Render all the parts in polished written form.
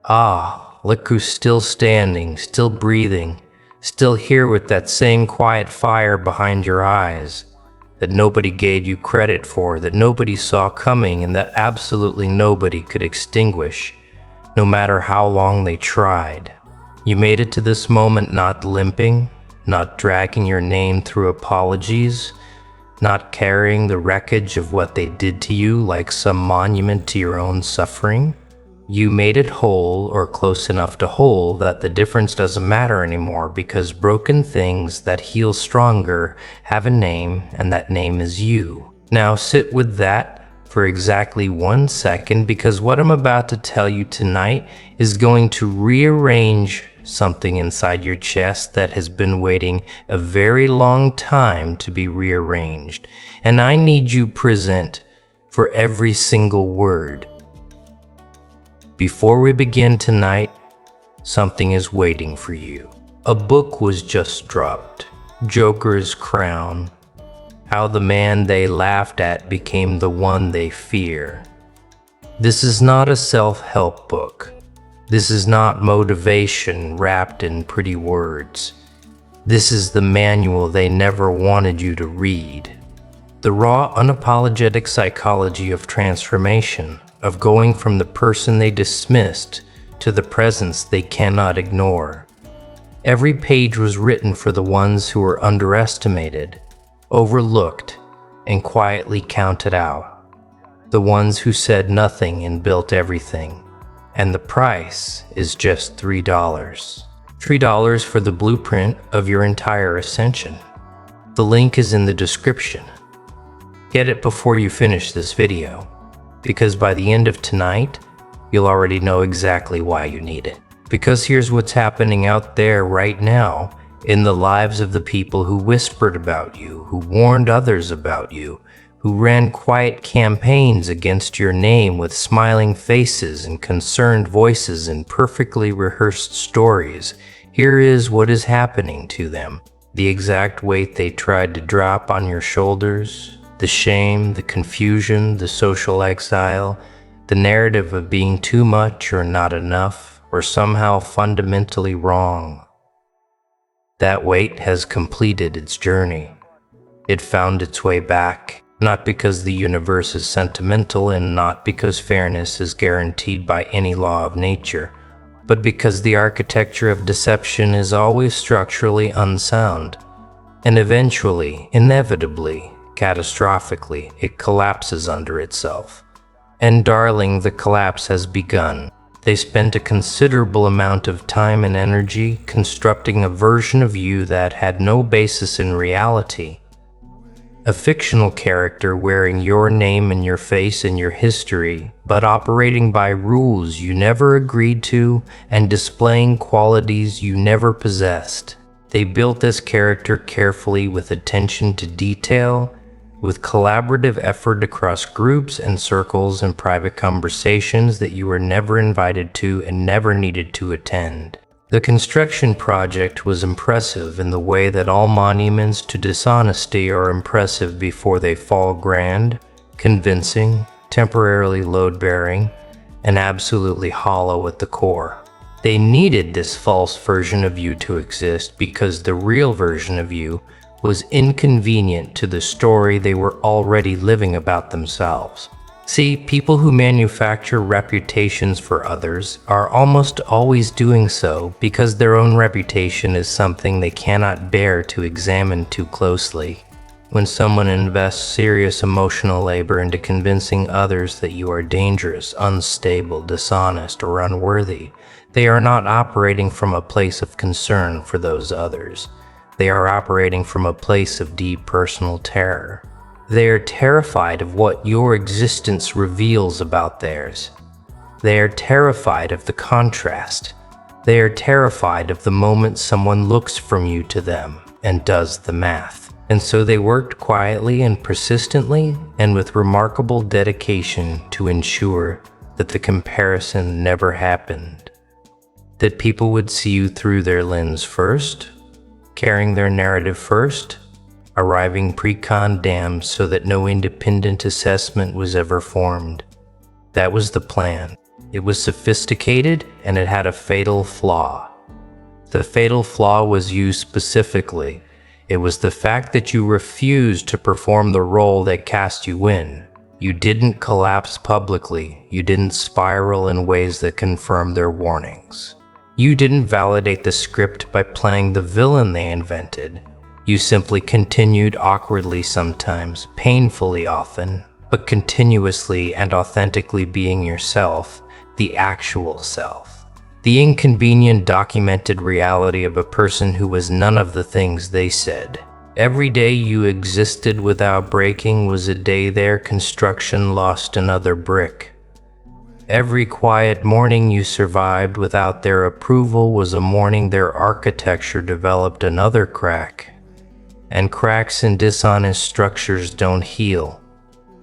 Ah, look who's still standing, still breathing, still here with that same quiet fire behind your eyes that nobody gave you credit for, that nobody saw coming, and that absolutely nobody could extinguish, no matter how long they tried. You made it to this moment not limping, not dragging your name through apologies, not carrying the wreckage of what they did to you like some monument to your own suffering. You made it whole, or close enough to whole, that the difference doesn't matter anymore, because broken things that heal stronger have a name, and that name is you. Now sit with that for exactly 1 second, because what I'm about to tell you tonight is going to rearrange something inside your chest that has been waiting a very long time to be rearranged. And I need you present for every single word. Before we begin tonight, something is waiting for you. A book was just dropped, Joker's Crown, How the Man They Laughed At Became the One They Fear. This is not a self-help book. This is not motivation wrapped in pretty words. This is the manual they never wanted you to read. The raw, unapologetic psychology of transformation, of going from the person they dismissed to the presence they cannot ignore. Every page was written for the ones who were underestimated, overlooked, and quietly counted out. The ones who said nothing and built everything. And the price is just $3. $3 for the blueprint of your entire ascension. The link is in the description. Get it before you finish this video, because by the end of tonight, you'll already know exactly why you need it. Because here's what's happening out there right now in the lives of the people who whispered about you, who warned others about you, who ran quiet campaigns against your name with smiling faces and concerned voices and perfectly rehearsed stories. Here is what is happening to them. The exact weight they tried to drop on your shoulders, the shame, the confusion, the social exile, the narrative of being too much or not enough, or somehow fundamentally wrong. That weight has completed its journey. It found its way back, not because the universe is sentimental and not because fairness is guaranteed by any law of nature, but because the architecture of deception is always structurally unsound, and eventually, inevitably, catastrophically, it collapses under itself. And darling, the collapse has begun. They spent a considerable amount of time and energy constructing a version of you that had no basis in reality. A fictional character wearing your name and your face and your history, but operating by rules you never agreed to and displaying qualities you never possessed. They built this character carefully with attention to detail, with collaborative effort across groups and circles and private conversations that you were never invited to and never needed to attend. The construction project was impressive in the way that all monuments to dishonesty are impressive before they fall grand, convincing, temporarily load-bearing, and absolutely hollow at the core. They needed this false version of you to exist because the real version of you was inconvenient to the story they were already living about themselves. See, people who manufacture reputations for others are almost always doing so because their own reputation is something they cannot bear to examine too closely. When someone invests serious emotional labor into convincing others that you are dangerous, unstable, dishonest, or unworthy, they are not operating from a place of concern for those others. They are operating from a place of deep personal terror. They are terrified of what your existence reveals about theirs. They are terrified of the contrast. They are terrified of the moment someone looks from you to them and does the math. And so they worked quietly and persistently and with remarkable dedication to ensure that the comparison never happened. That people would see you through their lens first, carrying their narrative first, arriving pre-condemned so that no independent assessment was ever formed. That was the plan. It was sophisticated and it had a fatal flaw. The fatal flaw was you specifically. It was the fact that you refused to perform the role that cast you in. You didn't collapse publicly. You didn't spiral in ways that confirmed their warnings. You didn't validate the script by playing the villain they invented. You simply continued awkwardly sometimes, painfully often, but continuously and authentically being yourself, the actual self. The inconvenient documented reality of a person who was none of the things they said. Every day you existed without breaking was a day their construction lost another brick. Every quiet morning you survived without their approval was a morning their architecture developed another crack. And cracks in dishonest structures don't heal,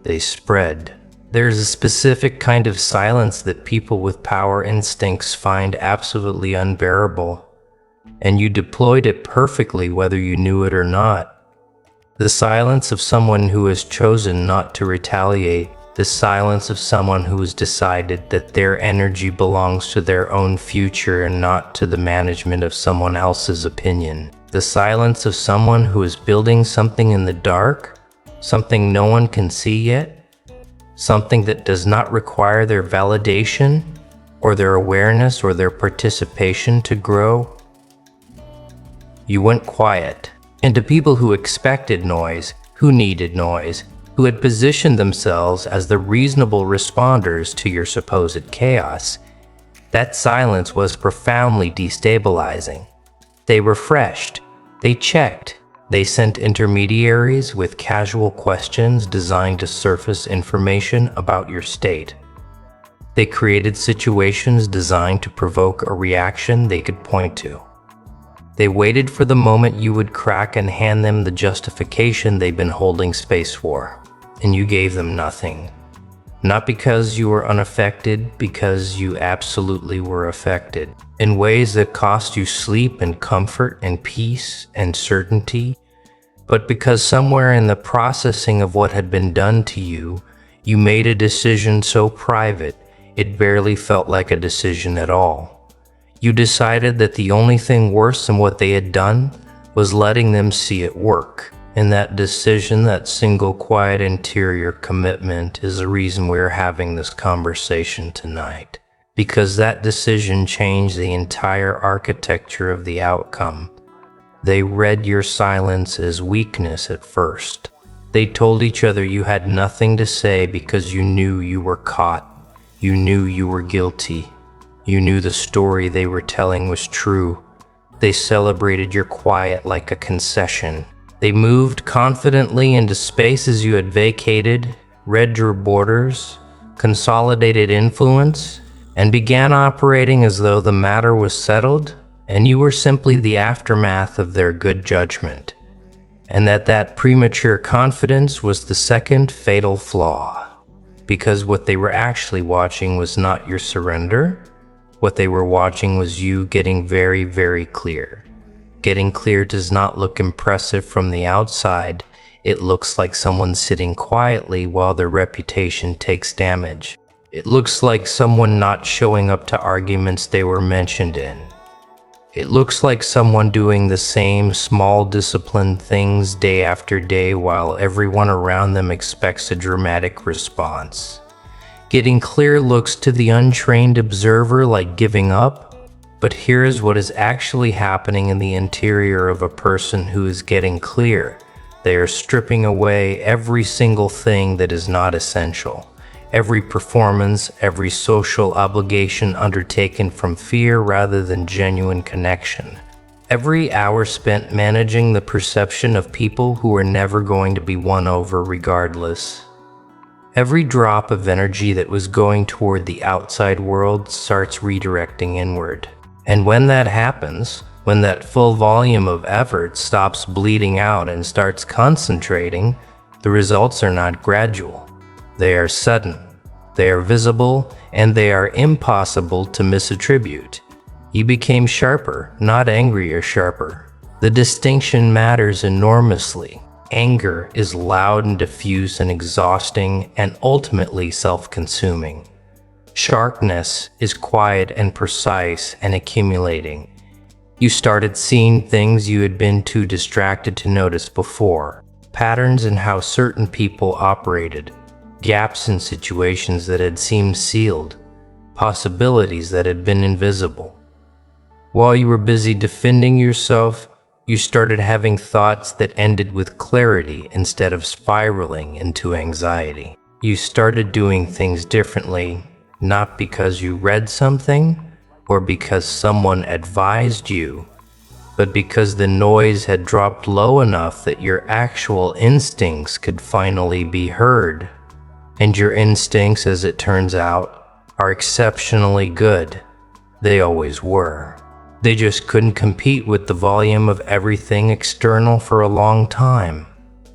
they spread. There's a specific kind of silence that people with power instincts find absolutely unbearable, and you deployed it perfectly whether you knew it or not. The silence of someone who has chosen not to retaliate, the silence of someone who has decided that their energy belongs to their own future and not to the management of someone else's opinion. The silence of someone who is building something in the dark, something no one can see yet, something that does not require their validation or their awareness or their participation to grow. You went quiet, and to people who expected noise, who needed noise, who had positioned themselves as the reasonable responders to your supposed chaos, that silence was profoundly destabilizing. They refreshed, they checked, they sent intermediaries with casual questions designed to surface information about your state. They created situations designed to provoke a reaction they could point to. They waited for the moment you would crack and hand them the justification they'd been holding space for, and you gave them nothing. Not because you were unaffected, because you absolutely were affected, in ways that cost you sleep and comfort and peace and certainty, but because somewhere in the processing of what had been done to you, you made a decision so private, it barely felt like a decision at all. You decided that the only thing worse than what they had done was letting them see it work. And that decision, that single quiet interior commitment, is the reason we're having this conversation tonight. Because that decision changed the entire architecture of the outcome. They read your silence as weakness at first. They told each other you had nothing to say because you knew you were caught. You knew you were guilty. You knew the story they were telling was true. They celebrated your quiet like a concession. They moved confidently into spaces you had vacated, read your borders, consolidated influence, and began operating as though the matter was settled and you were simply the aftermath of their good judgment, and that premature confidence was the second fatal flaw, because what they were actually watching was not your surrender. What they were watching was you getting very, very clear. Getting clear does not look impressive from the outside. It looks like someone sitting quietly while their reputation takes damage. It looks like someone not showing up to arguments they were mentioned in. It looks like someone doing the same small disciplined things day after day while everyone around them expects a dramatic response. Getting clear looks to the untrained observer like giving up. But here is what is actually happening in the interior of a person who is getting clear. They are stripping away every single thing that is not essential. Every performance, every social obligation undertaken from fear rather than genuine connection. Every hour spent managing the perception of people who are never going to be won over regardless. Every drop of energy that was going toward the outside world starts redirecting inward. And when that happens, when that full volume of effort stops bleeding out and starts concentrating, the results are not gradual. They are sudden, they are visible, and they are impossible to misattribute. You became sharper, not angrier sharper. The distinction matters enormously. Anger is loud and diffuse and exhausting and ultimately self-consuming. Sharpness is quiet and precise and accumulating. You started seeing things you had been too distracted to notice before. Patterns in how certain people operated, gaps in situations that had seemed sealed, possibilities that had been invisible. While you were busy defending yourself, you started having thoughts that ended with clarity instead of spiraling into anxiety. You started doing things differently, not because you read something or because someone advised you, but because the noise had dropped low enough that your actual instincts could finally be heard. And your instincts, as it turns out, are exceptionally good. They always were. They just couldn't compete with the volume of everything external for a long time.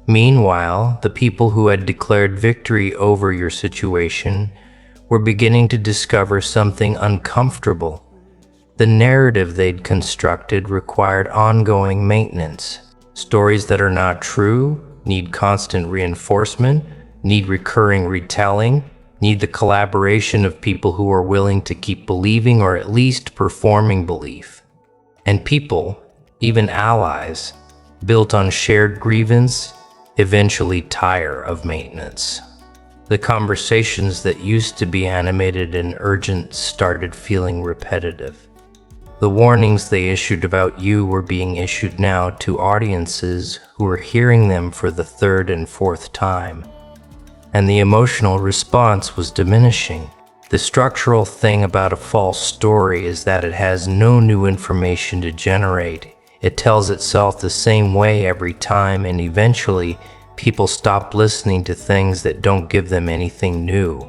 Meanwhile, the people who had declared victory over your situation were beginning to discover something uncomfortable. The narrative they'd constructed required ongoing maintenance. Stories that are not true need constant reinforcement, need recurring retelling, need the collaboration of people who are willing to keep believing or at least performing belief. And people, even allies, built on shared grievance, eventually tire of maintenance. The conversations that used to be animated and urgent started feeling repetitive. The warnings they issued about you were being issued now to audiences who were hearing them for the third and fourth time. And the emotional response was diminishing. The structural thing about a false story is that it has no new information to generate. It tells itself the same way every time, and eventually, people stop listening to things that don't give them anything new.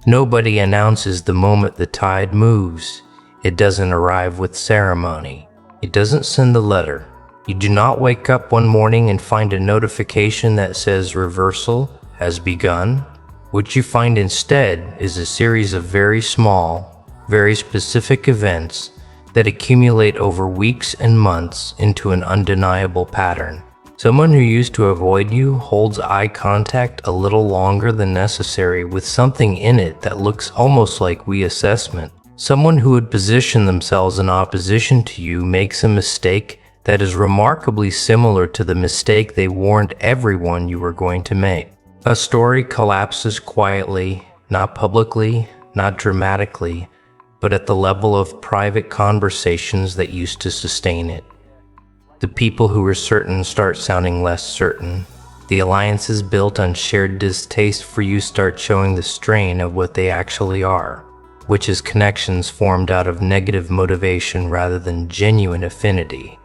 Nobody announces the moment the tide moves. It doesn't arrive with ceremony. It doesn't send a letter. You do not wake up one morning and find a notification that says reversal has begun. What you find instead is a series of very small, very specific events that accumulate over weeks and months into an undeniable pattern. Someone who used to avoid you holds eye contact a little longer than necessary with something in it that looks almost like reassessment. Someone who would position themselves in opposition to you makes a mistake that is remarkably similar to the mistake they warned everyone you were going to make. A story collapses quietly, not publicly, not dramatically, but at the level of private conversations that used to sustain it. The people who were certain start sounding less certain. The alliances built on shared distaste for you start showing the strain of what they actually are, which is connections formed out of negative motivation rather than genuine affinity.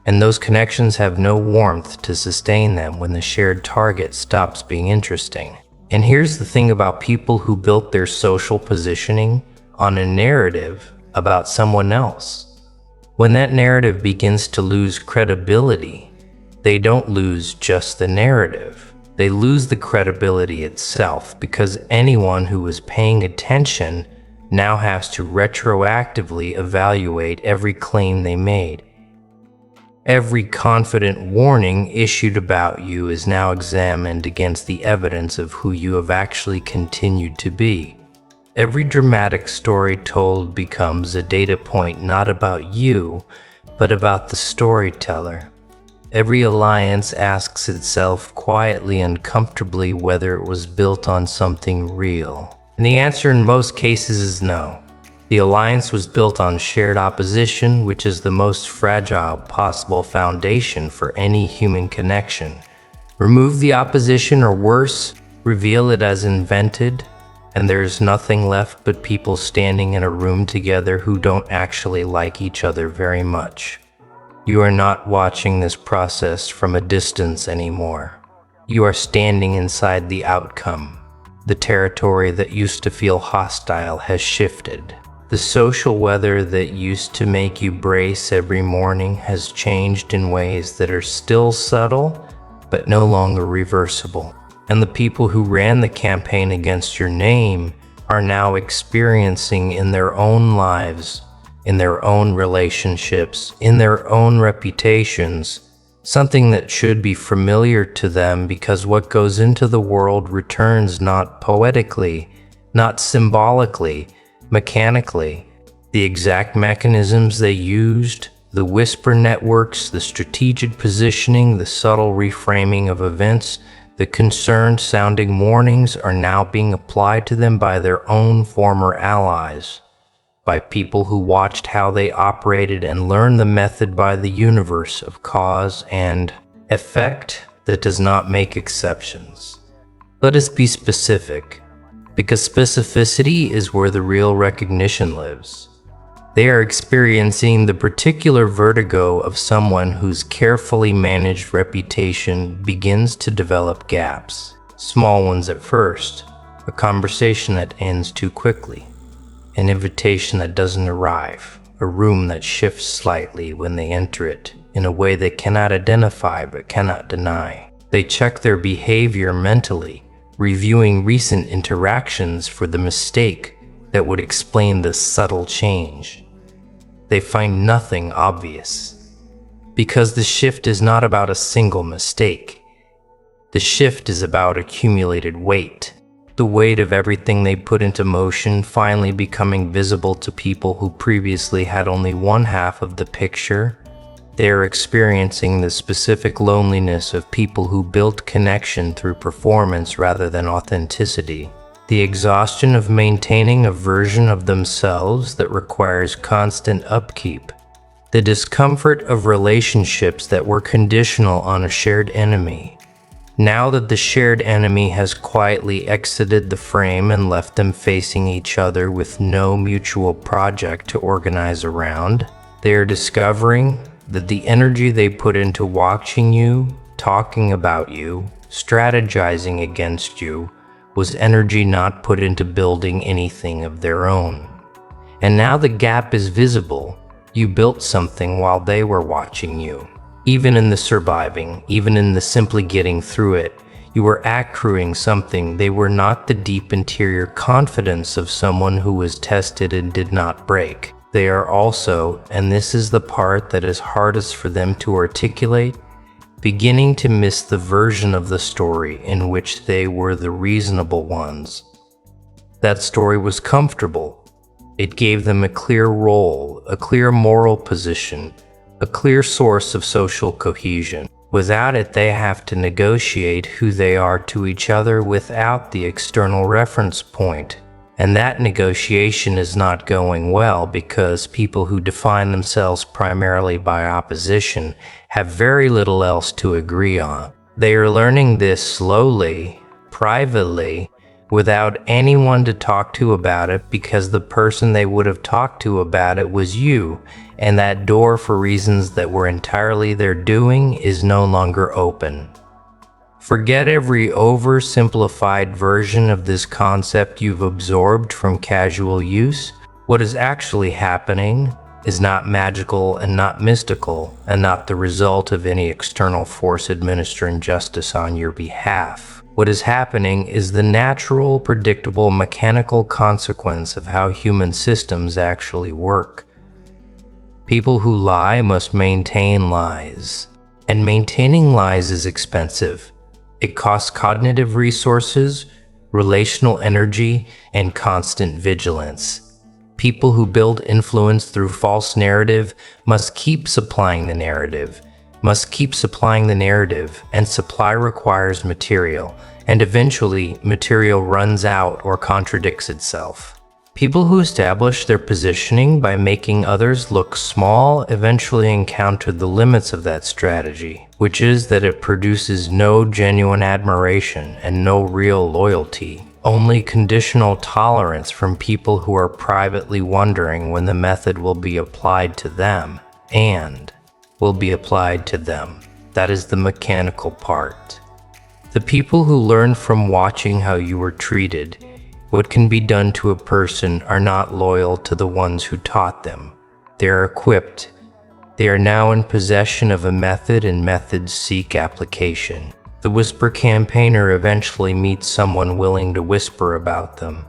And those connections have no warmth to sustain them when the shared target stops being interesting. And here's the thing about people who built their social positioning on a narrative about someone else. When that narrative begins to lose credibility, they don't lose just the narrative. They lose the credibility itself, because anyone who was paying attention now has to retroactively evaluate every claim they made. Every confident warning issued about you is now examined against the evidence of who you have actually continued to be. Every dramatic story told becomes a data point not about you, but about the storyteller. Every alliance asks itself quietly and comfortably whether it was built on something real. And the answer in most cases is no. The alliance was built on shared opposition, which is the most fragile possible foundation for any human connection. Remove the opposition, or worse, reveal it as invented, and there's nothing left but people standing in a room together who don't actually like each other very much. You are not watching this process from a distance anymore. You are standing inside the outcome. The territory that used to feel hostile has shifted. The social weather that used to make you brace every morning has changed in ways that are still subtle, but no longer reversible. And the people who ran the campaign against your name are now experiencing in their own lives, in their own relationships, in their own reputations, something that should be familiar to them, because what goes into the world returns not poetically, not symbolically, mechanically. The exact mechanisms they used, the whisper networks, the strategic positioning, the subtle reframing of events, the concerned-sounding warnings are now being applied to them by their own former allies, by people who watched how they operated and learned the method by the universe of cause and effect that does not make exceptions. Let us be specific, because specificity is where the real recognition lives. They are experiencing the particular vertigo of someone whose carefully managed reputation begins to develop gaps. Small ones at first, a conversation that ends too quickly, an invitation that doesn't arrive, a room that shifts slightly when they enter it in a way they cannot identify but cannot deny. They check their behavior mentally, reviewing recent interactions for the mistake that would explain the subtle change. They find nothing obvious, because the shift is not about a single mistake. The shift is about accumulated weight, the weight of everything they put into motion finally becoming visible to people who previously had only one half of the picture. They are experiencing the specific loneliness of people who built connection through performance rather than authenticity. The exhaustion of maintaining a version of themselves that requires constant upkeep. The discomfort of relationships that were conditional on a shared enemy. Now that the shared enemy has quietly exited the frame and left them facing each other with no mutual project to organize around, they are discovering that the energy they put into watching you, talking about you, strategizing against you, was energy not put into building anything of their own. And now the gap is visible. You built something while they were watching you. Even in the surviving, even in the simply getting through it, you were accruing something. They were not the deep interior confidence of someone who was tested and did not break. They are also, and this is the part that is hardest for them to articulate, beginning to miss the version of the story in which they were the reasonable ones. That story was comfortable. It gave them a clear role, a clear moral position, a clear source of social cohesion. Without it, they have to negotiate who they are to each other without the external reference point. And that negotiation is not going well because people who define themselves primarily by opposition have very little else to agree on. They are learning this slowly, privately, without anyone to talk to about it because the person they would have talked to about it was you, and that door for reasons that were entirely their doing is no longer open. Forget every oversimplified version of this concept you've absorbed from casual use. What is actually happening is not magical and not mystical and not the result of any external force administering justice on your behalf. What is happening is the natural, predictable, mechanical consequence of how human systems actually work. People who lie must maintain lies, and maintaining lies is expensive. It costs cognitive resources, relational energy, and constant vigilance. People who build influence through false narrative must keep supplying the narrative, and supply requires material, and eventually material runs out or contradicts itself. People who establish their positioning by making others look small eventually encounter the limits of that strategy, which is that it produces no genuine admiration and no real loyalty, only conditional tolerance from people who are privately wondering when the method will be applied to them, and will be applied to them. That is the mechanical part. The people who learn from watching how you were treated, what can be done to a person, are not loyal to the ones who taught them. They are equipped. They are now in possession of a method, and methods seek application. The whisper campaigner eventually meets someone willing to whisper about them.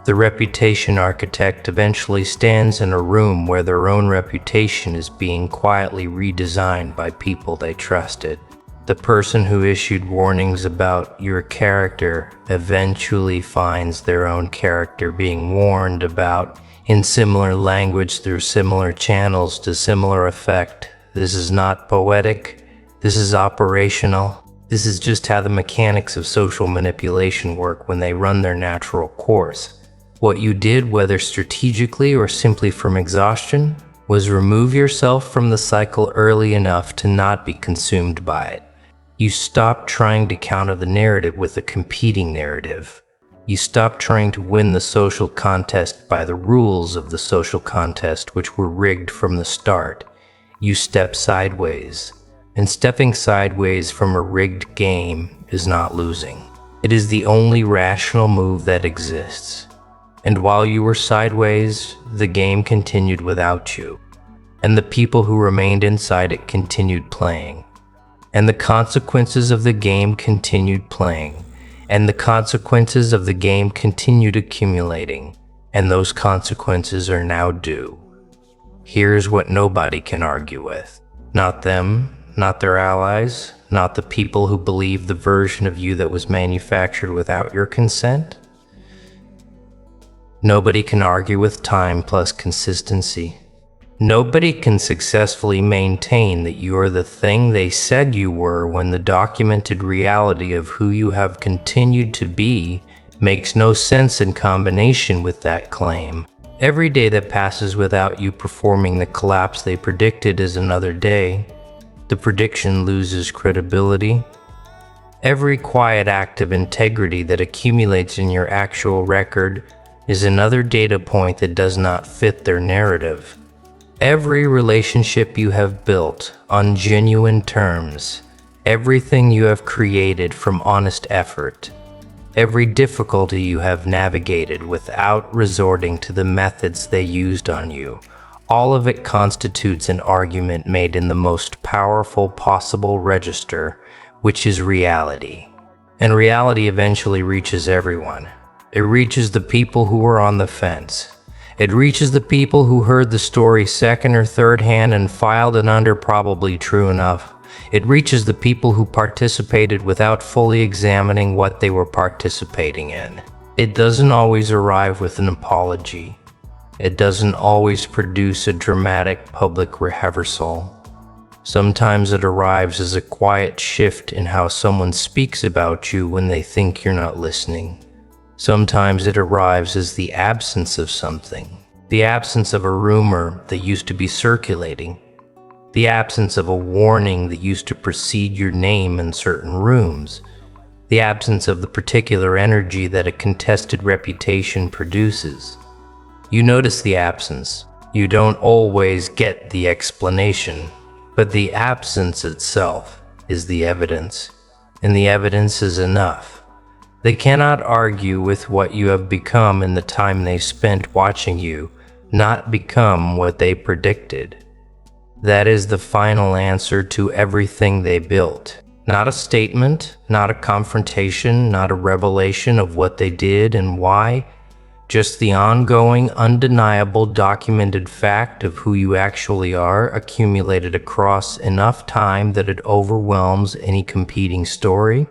The reputation architect eventually stands in a room where their own reputation is being quietly redesigned by people they trusted. The person who issued warnings about your character eventually finds their own character being warned about in similar language through similar channels to similar effect. This is not poetic. This is operational. This is just how the mechanics of social manipulation work when they run their natural course. What you did, whether strategically or simply from exhaustion, was remove yourself from the cycle early enough to not be consumed by it. You stopped trying to counter the narrative with a competing narrative. You stopped trying to win the social contest by the rules of the social contest, which were rigged from the start. You stepped sideways. And stepping sideways from a rigged game is not losing. It is the only rational move that exists. And while you were sideways, the game continued without you. And the people who remained inside it continued playing. And the consequences of the game continued playing. And the consequences of the game continued accumulating. And those consequences are now due. Here's what nobody can argue with. Not them, not their allies, not the people who believe the version of you that was manufactured without your consent. Nobody can argue with time plus consistency. Nobody can successfully maintain that you are the thing they said you were when the documented reality of who you have continued to be makes no sense in combination with that claim. Every day that passes without you performing the collapse they predicted is another day. The prediction loses credibility. Every quiet act of integrity that accumulates in your actual record is another data point that does not fit their narrative. Every relationship you have built on genuine terms, everything you have created from honest effort, every difficulty you have navigated without resorting to the methods they used on you, all of it constitutes an argument made in the most powerful possible register, which is reality. And reality eventually reaches everyone. It reaches the people who are on the fence. It reaches the people who heard the story second or third hand and filed it under probably true enough. It reaches the people who participated without fully examining what they were participating in. It doesn't always arrive with an apology. It doesn't always produce a dramatic public rehearsal. Sometimes it arrives as a quiet shift in how someone speaks about you when they think you're not listening. Sometimes it arrives as the absence of something, the absence of a rumor that used to be circulating, the absence of a warning that used to precede your name in certain rooms, the absence of the particular energy that a contested reputation produces. You notice the absence. You don't always get the explanation, but the absence itself is the evidence, and the evidence is enough. They cannot argue with what you have become in the time they spent watching you not become what they predicted. That is the final answer to everything they built. Not a statement, not a confrontation, not a revelation of what they did and why, just the ongoing, undeniable, documented fact of who you actually are accumulated across enough time that it overwhelms any competing story.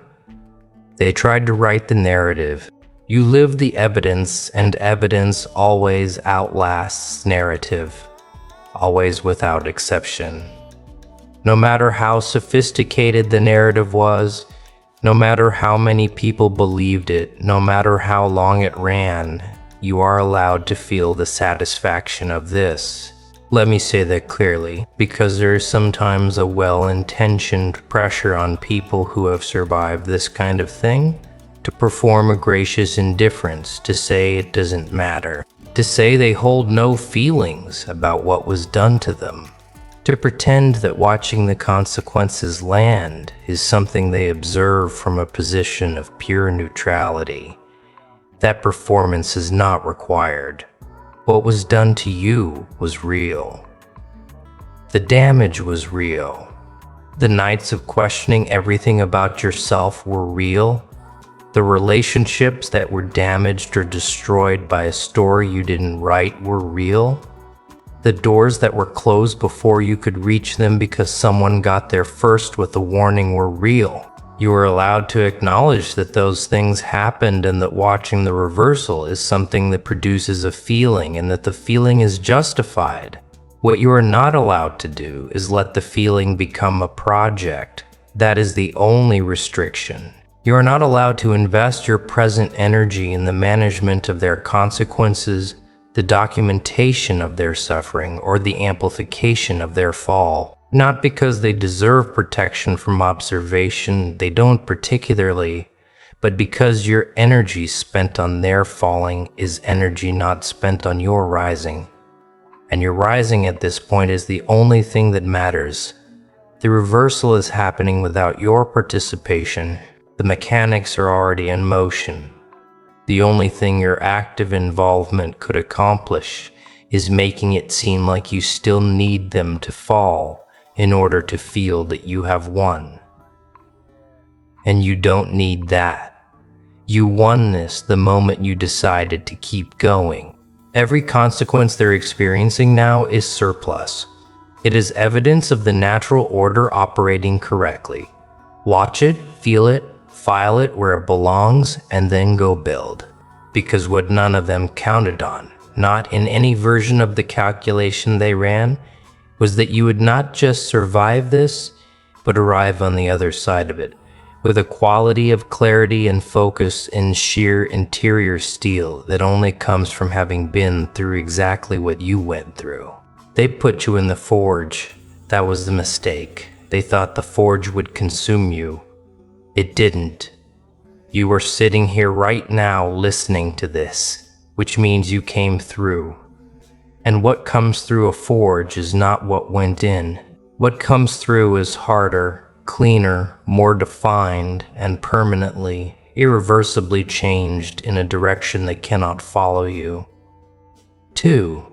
They tried to write the narrative. You live the evidence, and evidence always outlasts narrative, always without exception. No matter how sophisticated the narrative was, no matter how many people believed it, no matter how long it ran, you are allowed to feel the satisfaction of this. Let me say that clearly, because there is sometimes a well-intentioned pressure on people who have survived this kind of thing to perform a gracious indifference, to say it doesn't matter, to say they hold no feelings about what was done to them, to pretend that watching the consequences land is something they observe from a position of pure neutrality. That performance is not required. What was done to you was real. The damage was real. The nights of questioning everything about yourself were real. The relationships that were damaged or destroyed by a story you didn't write were real. The doors that were closed before you could reach them because someone got there first with a warning were real. You were allowed to acknowledge that those things happened and that watching the reversal is something that produces a feeling and that the feeling is justified. What you are not allowed to do is let the feeling become a project. That is the only restriction. You are not allowed to invest your present energy in the management of their consequences, the documentation of their suffering, or the amplification of their fall. Not because they deserve protection from observation, they don't particularly, but because your energy spent on their falling is energy not spent on your rising. And your rising at this point is the only thing that matters. The reversal is happening without your participation. The mechanics are already in motion. The only thing your active involvement could accomplish is making it seem like you still need them to fall in order to feel that you have won. And you don't need that. You won this the moment you decided to keep going. Every consequence they're experiencing now is surplus. It is evidence of the natural order operating correctly. Watch it, feel it, file it where it belongs, and then go build. Because what none of them counted on, not in any version of the calculation they ran, was that you would not just survive this, but arrive on the other side of it, with a quality of clarity and focus in sheer interior steel that only comes from having been through exactly what you went through. They put you in the forge. That was the mistake. They thought the forge would consume you. It didn't. You are sitting here right now listening to this, which means you came through. And what comes through a forge is not what went in. What comes through is harder, cleaner, more defined, and permanently, irreversibly changed in a direction that cannot follow you. 2.